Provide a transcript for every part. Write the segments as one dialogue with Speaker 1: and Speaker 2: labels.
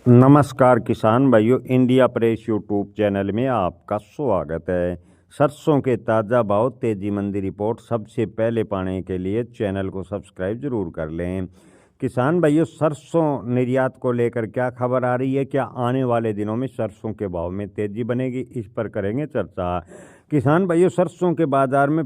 Speaker 1: नमस्कार किसान भाइयों, इंडिया प्रेस यूट्यूब चैनल में आपका स्वागत है। सरसों के ताज़ा भाव तेजी मंदी रिपोर्ट सबसे पहले पाने के लिए चैनल को सब्सक्राइब जरूर कर लें। किसान भाइयों, सरसों निर्यात को लेकर क्या खबर आ रही है? क्या आने वाले दिनों में सरसों के भाव में तेजी बनेगी? इस पर करेंगे चर्चा। किसान भाइयों, सरसों के बाजार में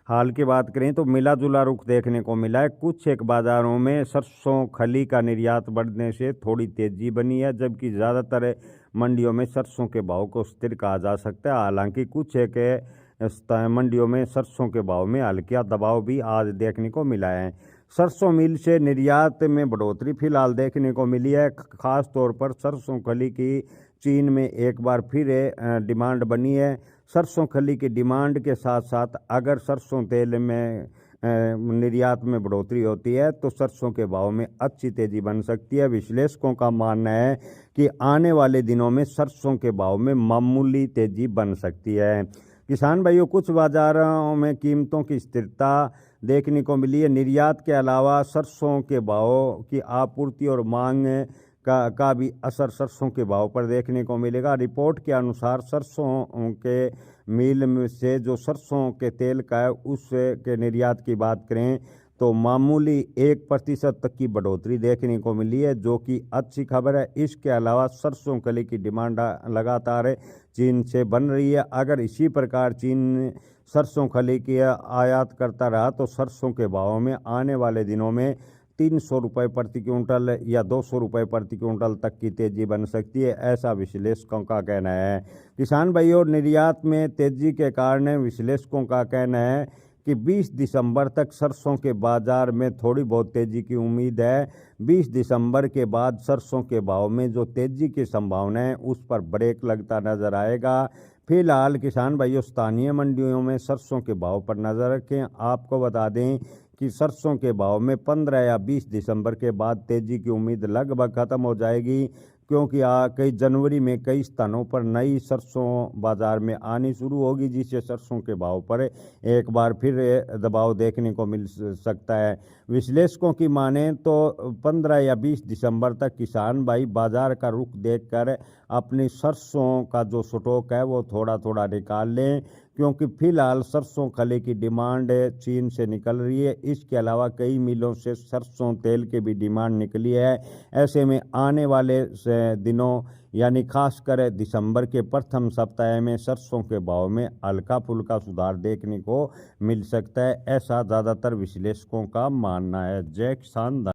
Speaker 1: हाल की बात करें तो मिला जुला रुख देखने को मिला है। कुछ एक बाज़ारों में सरसों खली का निर्यात बढ़ने से थोड़ी तेज़ी बनी है, जबकि ज़्यादातर मंडियों में सरसों के भाव को स्थिर कहा जा सकता है। हालांकि कुछ एक मंडियों में सरसों के भाव में हल्का दबाव भी आज देखने को मिला है। सरसों मिल से निर्यात में बढ़ोतरी फिलहाल देखने को मिली है। खास तौर पर सरसों खली की चीन में एक बार फिर डिमांड बनी है। सरसों खली की डिमांड के साथ साथ अगर सरसों तेल में निर्यात में बढ़ोतरी होती है तो सरसों के भाव में अच्छी तेजी बन सकती है। विश्लेषकों का मानना है कि आने वाले दिनों में सरसों के भाव में मामूली तेजी बन सकती है। किसान भाइयों, कुछ बाजारों में कीमतों की स्थिरता देखने को मिली है। निर्यात के अलावा सरसों के भाव की आपूर्ति और मांग का भी असर सरसों के भाव पर देखने को मिलेगा। रिपोर्ट के अनुसार सरसों के मिल में से जो सरसों के तेल का है उस के निर्यात की बात करें तो मामूली 1% तक की बढ़ोतरी देखने को मिली है, जो कि अच्छी खबर है। इसके अलावा सरसों खली की डिमांड लगातार चीन से बन रही है। अगर इसी प्रकार चीन सरसों खली की आयात करता रहा तो सरसों के भाव में आने वाले दिनों में 300 रुपये प्रति क्विंटल या 200 रुपये प्रति क्विंटल तक की तेजी बन सकती है, ऐसा विश्लेषकों का कहना है। किसान भाइयों, निर्यात में तेजी के कारण विश्लेषकों का कहना है कि 20 दिसंबर तक सरसों के बाजार में थोड़ी बहुत तेजी की उम्मीद है। 20 दिसंबर के बाद सरसों के भाव में जो तेजी की संभावना है उस पर ब्रेक लगता नजर आएगा। फिलहाल किसान भाइयों, स्थानीय मंडियों में सरसों के भाव पर नजर रखें। आपको बता दें कि सरसों के भाव में 15 या 20 दिसंबर के बाद तेजी की उम्मीद लगभग खत्म हो जाएगी, क्योंकि कई जनवरी में कई स्थानों पर नई सरसों बाजार में आनी शुरू होगी, जिससे सरसों के भाव पर एक बार फिर दबाव देखने को मिल सकता है। विश्लेषकों की माने तो 15 या 20 दिसंबर तक किसान भाई बाजार का रुख देखकर अपनी सरसों का जो स्टॉक है वो थोड़ा थोड़ा निकाल लें, क्योंकि फिलहाल सरसों खली की डिमांड चीन से निकल रही है। इसके अलावा कई मिलों से सरसों तेल की भी डिमांड निकली है। ऐसे में आने वाले दिनों यानी खासकर दिसंबर के प्रथम सप्ताह में सरसों के भाव में हल्का फुल्का सुधार देखने को मिल सकता है, ऐसा ज़्यादातर विश्लेषकों का मानना है। जय किसान।